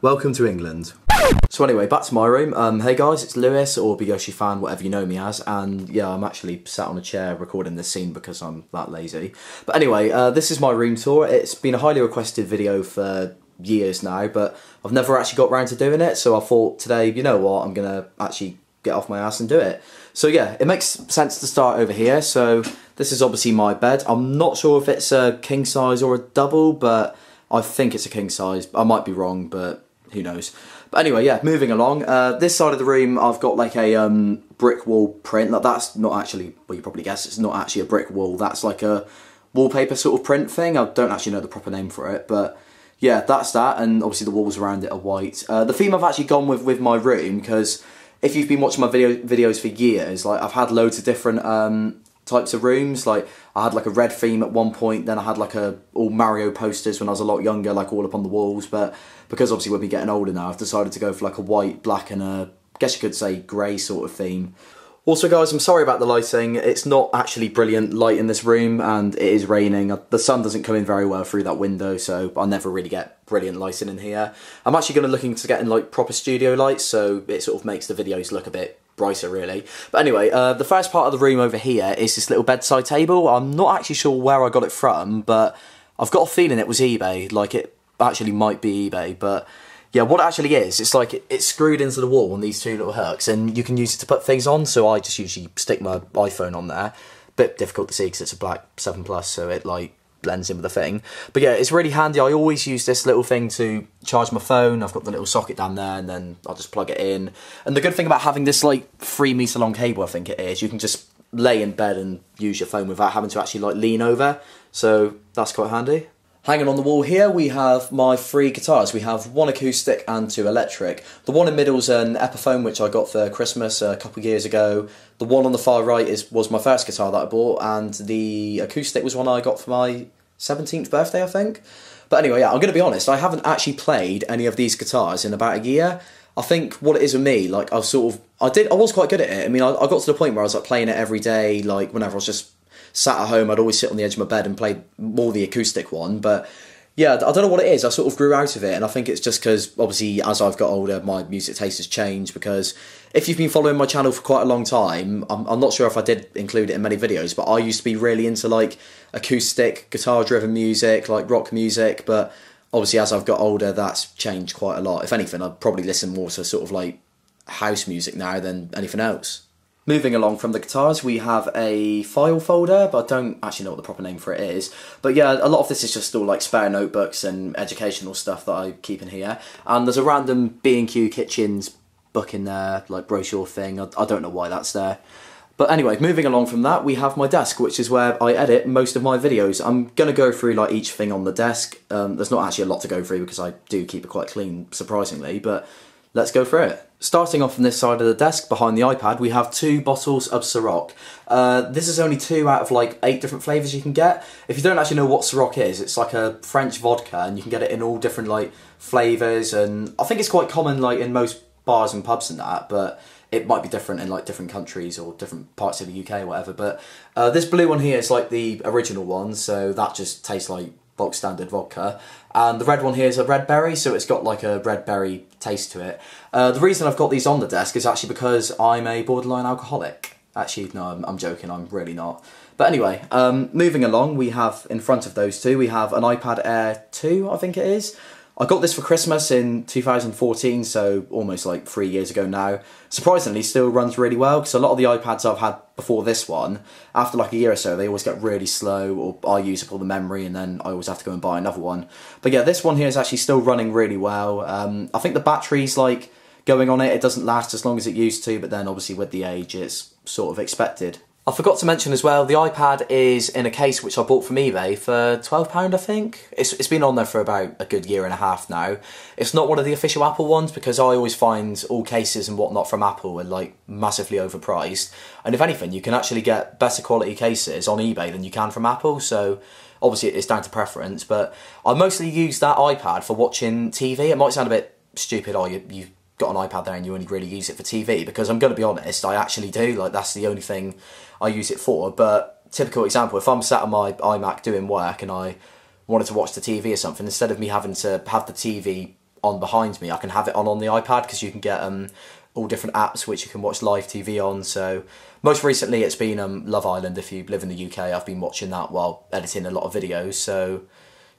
Welcome to England. So anyway, back to my room. Hey guys, it's Lewis, or BigYoshiFan, whatever you know me as, and yeah, I'm actually sat on a chair recording this scene because I'm that lazy. But anyway, this is my room tour. It's been a highly requested video for years now, but I've never actually got around to doing it, so I thought today, you know what, I'm gonna actually get off my ass and do it. So yeah, it makes sense to start over here. So this is obviously my bed. I'm not sure if it's a king size or a double, but I think it's a king size. I might be wrong, but who knows. But anyway, yeah, moving along. This side of the room, I've got like a brick wall print. Like, that's not actually, well, you probably guessed, it's not actually a brick wall. That's like a wallpaper sort of print thing. I don't actually know the proper name for it, but yeah, that's that. And obviously the walls around it are white. The theme I've actually gone with my room, because if you've been watching my videos for years, like I've had loads of different types of rooms. Like I had like a red theme at one point, then I had like all Mario posters when I was a lot younger, like all up on the walls. But because obviously we'll be getting older now, I've decided to go for like a white, black and I guess you could say grey sort of theme. Also guys, I'm sorry about the lighting. It's not actually brilliant light in this room and it is raining. The sun doesn't come in very well through that window, so I never really get brilliant lighting in here. I'm actually going to look into getting like proper studio lights, so it sort of makes the videos look a bit brighter really. But anyway, the first part of the room over here is this little bedside table. I'm not actually sure where I got it from, but I've got a feeling it was eBay. Like it actually might be eBay, but yeah, what it actually is, it's like it's screwed into the wall on these two little hooks and you can use it to put things on, so I just usually stick my iPhone on there. Bit difficult to see because it's a black 7 Plus, so it like blends in with the thing. But yeah, it's really handy. I always use this little thing to charge my phone. I've got the little socket down there and then I'll just plug it in. And the good thing about having this like 3 meter long cable, I think it is, you can just lay in bed and use your phone without having to actually like lean over. So that's quite handy. Hanging on the wall here, we have my 3 guitars. We have 1 acoustic and 2 electric. The one in the middle is an Epiphone, which I got for Christmas a couple of years ago. The one on the far right was my first guitar that I bought, and the acoustic was one I got for my 17th birthday, I think. But anyway, yeah, I'm going to be honest, I haven't actually played any of these guitars in about a year. I think what it is with me, like I was quite good at it. I mean, I got to the point where I was like playing it every day, like whenever I was just sat at home, I'd always sit on the edge of my bed and play more the acoustic one. But yeah, I don't know what it is. I sort of grew out of it, and I think it's just because obviously as I've got older, my music taste has changed. Because if you've been following my channel for quite a long time, I'm not sure if I did include it in many videos, but I used to be really into like acoustic, guitar-driven music, like rock music. But obviously as I've got older, that's changed quite a lot. If anything, I'd probably listen more to sort of like house music now than anything else. Moving along from the guitars, we have a file folder, but I don't actually know what the proper name for it is. But yeah, a lot of this is just all like spare notebooks and educational stuff that I keep in here. And there's a random B&Q Kitchens book in there, like brochure thing. I don't know why that's there. But anyway, moving along from that, we have my desk, which is where I edit most of my videos. I'm going to go through like each thing on the desk. There's not actually a lot to go through because I do keep it quite clean, surprisingly, but let's go through it. Starting off on this side of the desk, behind the iPad, we have 2 bottles of Ciroc. This is only 2 out of like 8 different flavours you can get. If you don't actually know what Ciroc is, it's like a French vodka and you can get it in all different like flavours, and I think it's quite common like in most bars and pubs and that, but it might be different in like different countries or different parts of the UK or whatever. But this blue one here is like the original one, so that just tastes like bulk standard vodka. And the red one here is a red berry, so it's got like a red berry taste to it. The reason I've got these on the desk is actually because I'm a borderline alcoholic. Actually, no, I'm joking, I'm really not. But anyway, moving along, we have in front of those 2, we have an iPad Air 2, I think it is. I got this for Christmas in 2014, so almost like 3 years ago now. Surprisingly, still runs really well, because a lot of the iPads I've had before this one, after like a year or so, they always get really slow, or I use up all the memory, and then I always have to go and buy another one. But yeah, this one here is actually still running really well. I think the battery's like going on it, it doesn't last as long as it used to, but then obviously with the age, it's sort of expected. I forgot to mention as well, the iPad is in a case which I bought from eBay for £12, I think. It's been on there for about a good year and a half now. It's not one of the official Apple ones because I always find all cases and whatnot from Apple are like massively overpriced. And if anything, you can actually get better quality cases on eBay than you can from Apple, so obviously it's down to preference. But I mostly use that iPad for watching TV. It might sound a bit stupid, oh, you've got an iPad there and you only really use it for TV, because I'm going to be honest, I actually do. Like, that's the only thing I use it for. But typical example, if I'm sat on my iMac doing work and I wanted to watch the TV or something, instead of me having to have the TV on behind me, I can have it on the iPad, because you can get all different apps which you can watch live TV on. So most recently it's been Love Island. If you live in the UK, I've been watching that while editing a lot of videos. So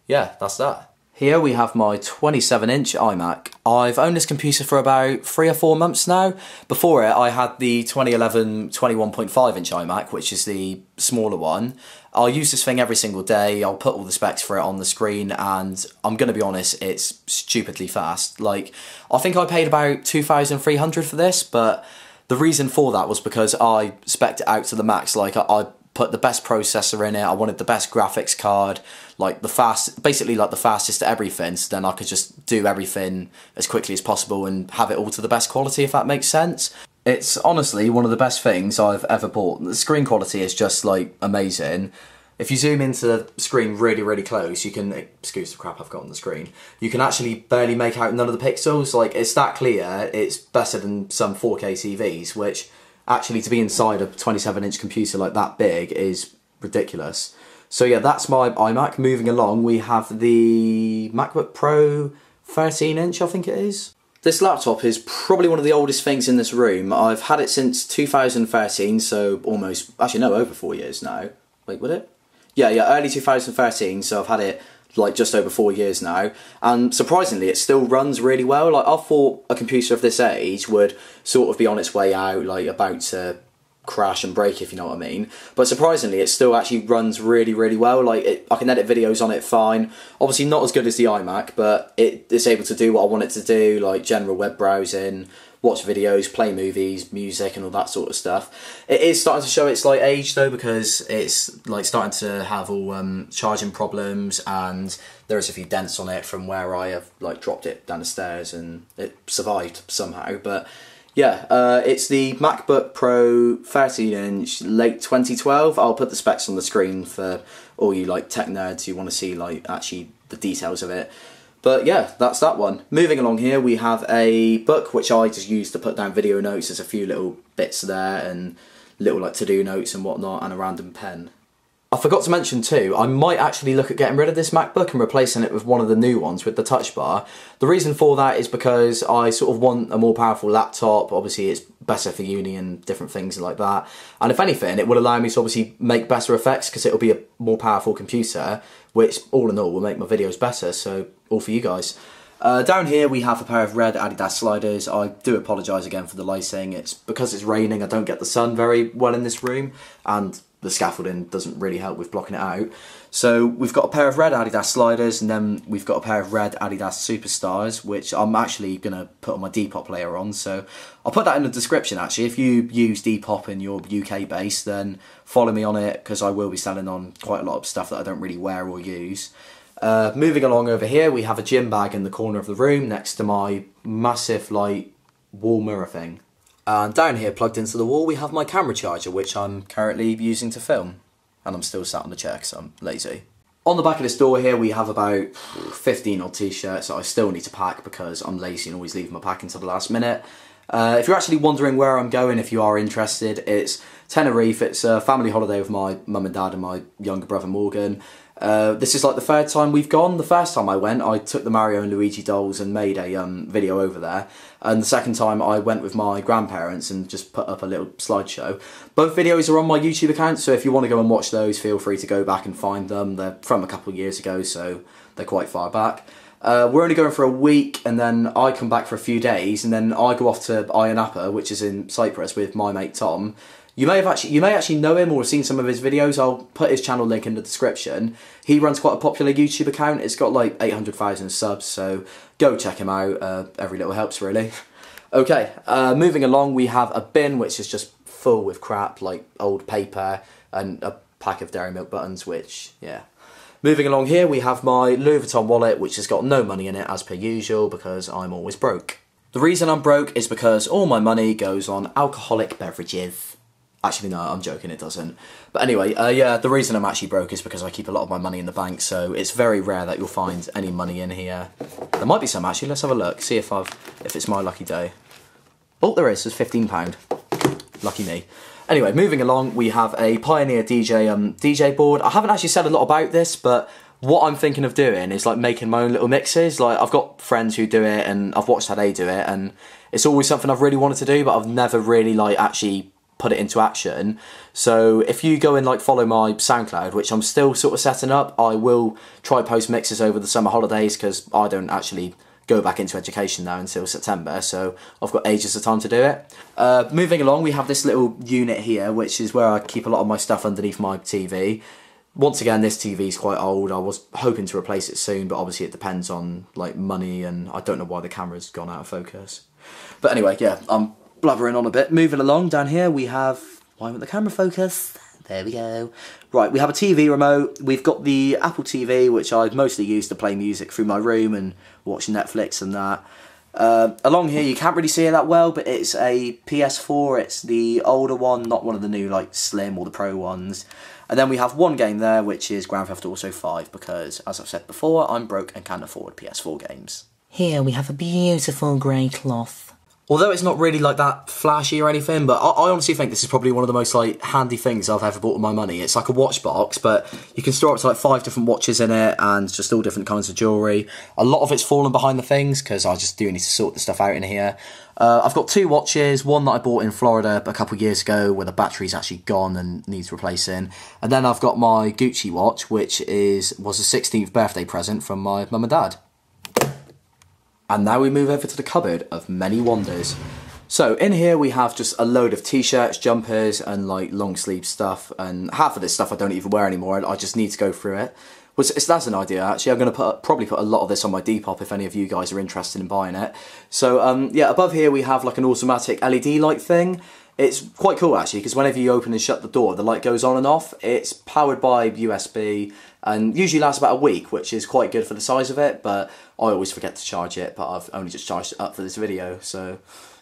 yeah, that's that. Here we have my 27-inch iMac. I've owned this computer for about 3 or 4 months now. Before it, I had the 2011 21.5-inch iMac, which is the smaller one. I'll use this thing every single day. I'll put all the specs for it on the screen, and I'm going to be honest, it's stupidly fast. Like, I think I paid about $2,300 for this, but the reason for that was because I spec'd it out to the max. Like, I put the best processor in it, I wanted the best graphics card, like basically like the fastest at everything, so then I could just do everything as quickly as possible and have it all to the best quality, if that makes sense. It's honestly one of the best things I've ever bought. The screen quality is just like amazing. If you zoom into the screen really, really close, you can, excuse the crap I've got on the screen, you can actually barely make out none of the pixels. Like, it's that clear, it's better than some 4K TVs, which actually, to be inside a 27-inch computer like that big is ridiculous. So yeah, that's my iMac. Moving along, we have the MacBook Pro 13-inch, I think it is. This laptop is probably one of the oldest things in this room. I've had it since 2013, so almost, actually no, over 4 years now. Wait, would it? Yeah, early 2013, so I've had it like just over 4 years now, and surprisingly it still runs really well. Like, I thought a computer of this age would sort of be on its way out, like about to crash and break, if you know what I mean, but surprisingly it still actually runs really, really well. Like, I can edit videos on it fine. Obviously not as good as the iMac, but it's able to do what I want it to do, like general web browsing, watch videos, play movies, music and all that sort of stuff. It is starting to show its like age though, because it's like starting to have all charging problems, and there's a few dents on it from where I have like dropped it down the stairs, and it survived somehow. But yeah, it's the MacBook Pro 13-inch, late 2012. I'll put the specs on the screen for all you like tech nerds who want to see like actually the details of it. But yeah, that's that one. Moving along here, we have a book which I just use to put down video notes. There's a few little bits there and little like to-do notes and whatnot, and a random pen. I forgot to mention too, I might actually look at getting rid of this MacBook and replacing it with one of the new ones with the touch bar. The reason for that is because I sort of want a more powerful laptop. Obviously it's better for uni and different things like that. And if anything, it will allow me to obviously make better effects because it'll be a more powerful computer, which all in all will make my videos better, so all for you guys. Down here we have a pair of red Adidas sliders. I do apologise again for the lighting. It's because it's raining, I don't get the sun very well in this room, and the scaffolding doesn't really help with blocking it out. So we've got a pair of red Adidas sliders, and then we've got a pair of red Adidas Superstars, which I'm actually going to put on my Depop layer on. So I'll put that in the description actually. If you use Depop in your UK base, then follow me on it, because I will be selling on quite a lot of stuff that I don't really wear or use. Moving along over here, we have a gym bag in the corner of the room next to my massive like wall mirror thing. And down here, plugged into the wall, we have my camera charger, which I'm currently using to film. And I'm still sat on the chair because I'm lazy. On the back of this door here, we have about 15 odd t-shirts that I still need to pack because I'm lazy and always leave my pack until the last minute. If you're actually wondering where I'm going, if you are interested, it's Tenerife. It's a family holiday with my mum and dad and my younger brother Morgan. This is like the third time we've gone. The first time I went, I took the Mario and Luigi dolls and made a video over there. And the second time I went with my grandparents and just put up a little slideshow. Both videos are on my YouTube account, so if you want to go and watch those, feel free to go back and find them. They're from a couple of years ago, so they're quite far back. We're only going for a week, and then I come back for a feue days, and then I go off to Ayia Napa, which is in Cyprus, with my mate Tom. You may actually know him or have seen some of his videos. I'll put his channel link in the description. He runs quite a popular YouTube account. It's got like 800,000 subs, so go check him out. Every little helps, really. Okay, moving along, we have a bin which is just full with crap like old paper and a pack of Dairy Milk buttons, which, yeah. Moving along here, we have my Louis Vuitton wallet, which has got no money in it as per usual because I'm always broke. The reason I'm broke is because all my money goes on alcoholic beverages. Actually, no, I'm joking, it doesn't. But anyway, yeah, the reason I'm actually broke is because I keep a lot of my money in the bank, so it's very rare that you'll find any money in here. There might be some, actually. Let's have a look, see if it's my lucky day. Oh, there is. There's £15. Lucky me. Anyway, moving along, we have a Pioneer DJ board. I haven't actually said a lot about this, but what I'm thinking of doing is like making my own little mixes. Like, I've got friends who do it, and I've watched how they do it, and it's always something I've really wanted to do, but I've never really like actually put it into action. So if you go and like follow my SoundCloud, which I'm still sort of setting up, I will try post mixes over the summer holidays because I don't actually go back into education now until September, so I've got ages of time to do it. Moving along, we have this little unit here, which is where I keep a lot of my stuff underneath my TV. Once again, this TV is quite old. I was hoping to replace it soon, but obviously it depends on like money, and I don't know why the camera's gone out of focus. But anyway, yeah, I'm blabbering on a bit. Moving along, down here we have... Why won't the camera focus? There we go. Right, we have a TV remote. We've got the Apple TV, which I mostly use to play music through my room and watch Netflix and that. Along here, you can't really see it that well, but it's a PS4. It's the older one, not one of the new like Slim or the Pro ones. And then we have one game there, which is Grand Theft Auto 5, because, as I've said before, I'm broke and can't afford PS4 games. Here we have a beautiful grey cloth. Although it's not really like that flashy or anything, but I honestly think this is probably one of the most like handy things I've ever bought with my money. It's like a watch box, but you can store up to like 5 different watches in it and just all different kinds of jewellery. A lot of it's fallen behind the things because I just do need to sort the stuff out in here. I've got 2 watches, one that I bought in Florida a couple of years ago where the battery's actually gone and needs replacing. And then I've got my Gucci watch, which was a 16th birthday present from my mum and dad. And now we move over to the cupboard of many wonders. So in here we have just a load of t-shirts, jumpers and like long sleeve stuff, and half of this stuff I don't even wear anymore. I just need to go through it. That's an idea actually. I'm going to probably put a lot of this on my Depop if any of you guys are interested in buying it. So yeah, above here we have like an automatic LED light thing. It's quite cool actually because whenever you open and shut the door, the light goes on and off. It's powered by USB and usually lasts about a week, which is quite good for the size of it, but I always forget to charge it, but I've only just charged it up for this video, so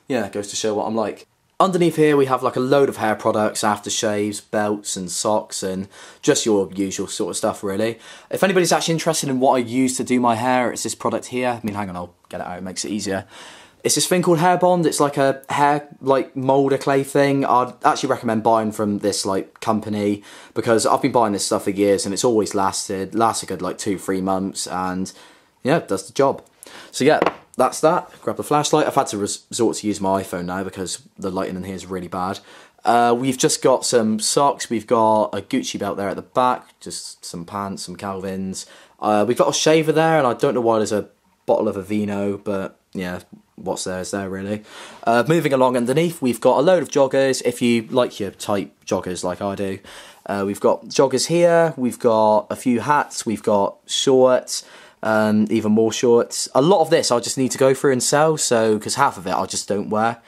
yeah, it goes to show what I'm like. Underneath here we have like a load of hair products, aftershaves, belts and socks and just your usual sort of stuff really. If anybody's actually interested in what I use to do my hair, it's this product here. I mean, hang on, I'll get it out, it makes it easier. It's this thing called Hair Bond. It's like a hair like moulder clay thing. I'd actually recommend buying from this like company because I've been buying this stuff for years and it's always lasted a good like 2-3 months and yeah, it does the job. So yeah, that's that. Grab the flashlight. I've had to resort to use my iPhone now because the lighting in here is really bad. We've just got some socks. We've got a Gucci belt there at the back. Just some pants, some Calvins. We've got a shaver there and I don't know why there's a bottle of Aveeno, but yeah, what's there is there really. Moving along underneath, we've got a load of joggers, if you like your tight joggers like I do. We've got joggers here, we've got a few hats, we've got shorts, even more shorts. A lot of this I just need to go through and sell, so because half of it I just don't wear.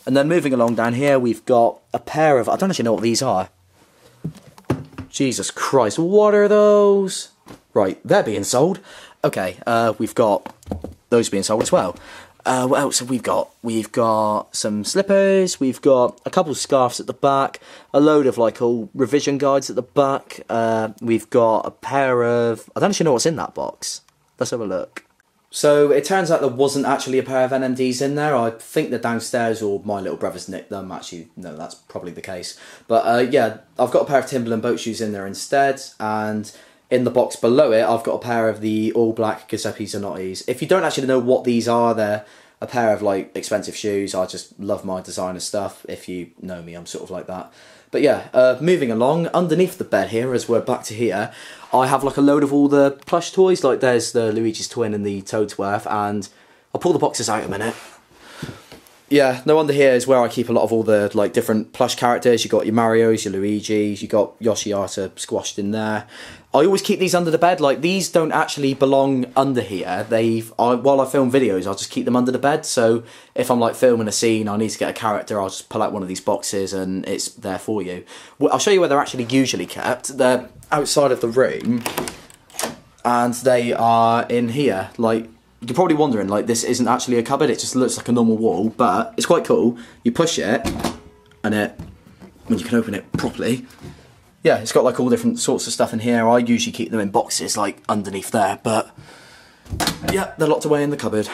And then moving along down here, we've got a pair of, I don't actually know what these are. Jesus Christ, what are those? Right, they're being sold. Okay, we've got those being sold as well. What else have we got? We've got some slippers, we've got a couple of scarves at the back, a load of like all revision guides at the back, we've got a pair of... I don't actually know what's in that box. Let's have a look. So it turns out there wasn't actually a pair of NMDs in there. I think they're downstairs or my little brother's nicked them. Actually, no, that's probably the case. But yeah, I've got a pair of Timberland boat shoes in there instead, and in the box below it, I've got a pair of the all-black Giuseppe Zanottis. If you don't actually know what these are, they're a pair of like expensive shoes. I just love my designer stuff. If you know me, I'm sort of like that. But yeah, moving along, underneath the bed here, as we're back to here, I have like a load of all the plush toys. Like there's the Luigi's Twin and the Toadsworth, and I'll pull the boxes out in a minute. yeah, no, under here is where I keep a lot of all the like different plush characters. You got your Marios, your Luigis, you got Yoshi Arta squashed in there. I always keep these under the bed. Like, these don't actually belong under here. While I film videos, I'll just keep them under the bed. So if I'm like filming a scene, I need to get a character, I'll just pull out one of these boxes and it's there for you. Well, I'll show you where they're actually usually kept. They're outside of the room and they are in here. Like, you're probably wondering, like, this isn't actually a cupboard, it just looks like a normal wall, but it's quite cool. You push it and when you can open it properly, yeah, it's got like all different sorts of stuff in here. I usually keep them in boxes like underneath there, but yeah, they're locked away in the cupboard.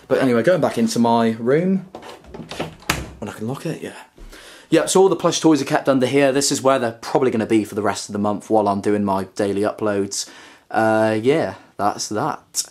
But anyway, going back into my room, when I can lock it, yeah. Yeah, so all the plush toys are kept under here. This is where they're probably going to be for the rest of the month while I'm doing my daily uploads. Yeah, that's that.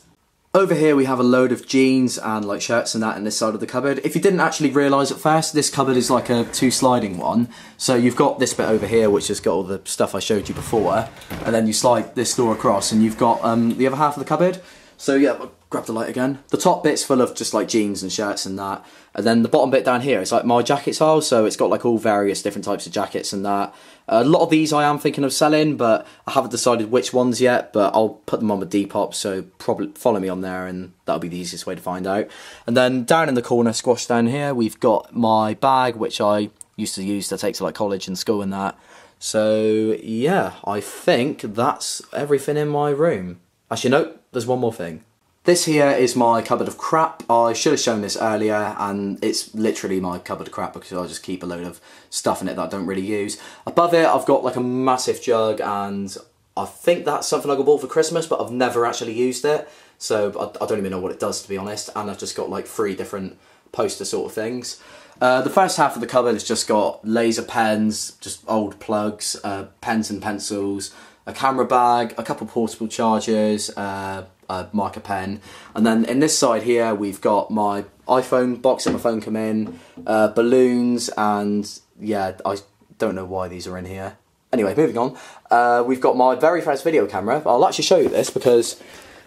Over here we have a load of jeans and like shirts and that in this side of the cupboard. If you didn't actually realise at first, this cupboard is like a two-sliding one. So you've got this bit over here which has got all the stuff I showed you before, and then you slide this door across and you've got the other half of the cupboard. So yeah, I'll grab the light again. The top bit's full of just like jeans and shirts and that. And then the bottom bit down here is like my jacket style, so it's got like all various different types of jackets and that. A lot of these I am thinking of selling, but I haven't decided which ones yet, but I'll put them on my Depop, so probably follow me on there and that'll be the easiest way to find out. And then down in the corner, squashed down here, we've got my bag, which I used to use to take to like college and school and that. So yeah, I think that's everything in my room. Actually no, there's one more thing. This here is my cupboard of crap. I should have shown this earlier, and it's literally my cupboard of crap because I just keep a load of stuff in it that I don't really use. Above it, I've got like a massive jug, and I think that's something I got bought for Christmas, but I've never actually used it. So I don't even know what it does, to be honest. And I've just got like 3 different poster sort of things. The first half of the cupboard has just got laser pens, just old plugs, pens and pencils, a camera bag, a couple portable chargers, a marker pen, and then in this side here we've got my iPhone box that my phone come in, balloons, and yeah, I don't know why these are in here. Anyway, moving on, we've got my very first video camera. I'll actually show you this because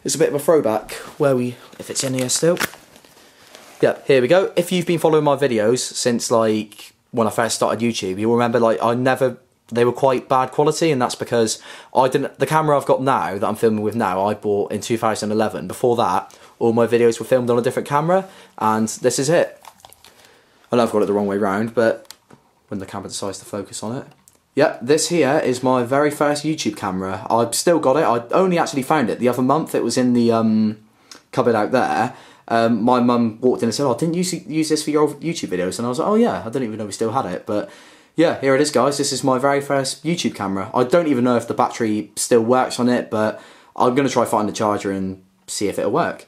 it's a bit of a throwback if it's in here still. Yeah, here we go. If you've been following my videos since like when I first started YouTube, you'll remember like they were quite bad quality, and that's because the camera I've got now, that I'm filming with now, I bought in 2011. Before that, all my videos were filmed on a different camera, and this is it. I know I've got it the wrong way round, but when the camera decides to focus on it. Yeah, this here is my very first YouTube camera. I've still got it. I only actually found it the other month. It was in the cupboard out there. My mum walked in and said, "Oh, didn't you use this for your YouTube videos?" And I was like, "Oh yeah, I didn't even know we still had it." But yeah, here it is, guys. This is my very first YouTube camera. I don't even know if the battery still works on it, but I'm going to try find the charger and see if it'll work.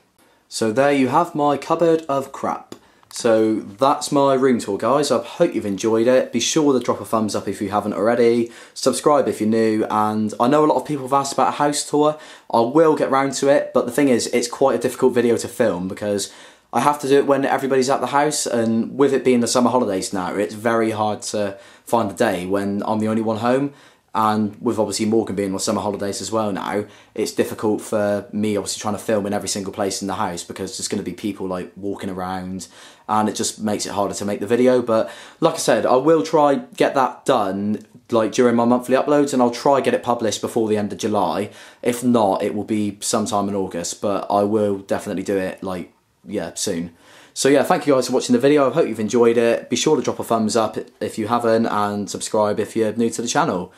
So there you have my cupboard of crap. So that's my room tour, guys. I hope you've enjoyed it. Be sure to drop a thumbs up if you haven't already. Subscribe if you're new. And I know a lot of people have asked about a house tour. I will get round to it, but the thing is, it's quite a difficult video to film because I have to do it when everybody's at the house, and with it being the summer holidays now, it's very hard to find a day when I'm the only one home, and with obviously Morgan being on summer holidays as well now, it's difficult for me obviously trying to film in every single place in the house because there's going to be people like walking around, and it just makes it harder to make the video. But like I said, I will try get that done like during my monthly uploads, and I'll try get it published before the end of July. If not, it will be sometime in August, but I will definitely do it like yeah, soon. So yeah, thank you guys for watching the video. I hope you've enjoyed it. Be sure to drop a thumbs up if you haven't, and subscribe if you're new to the channel.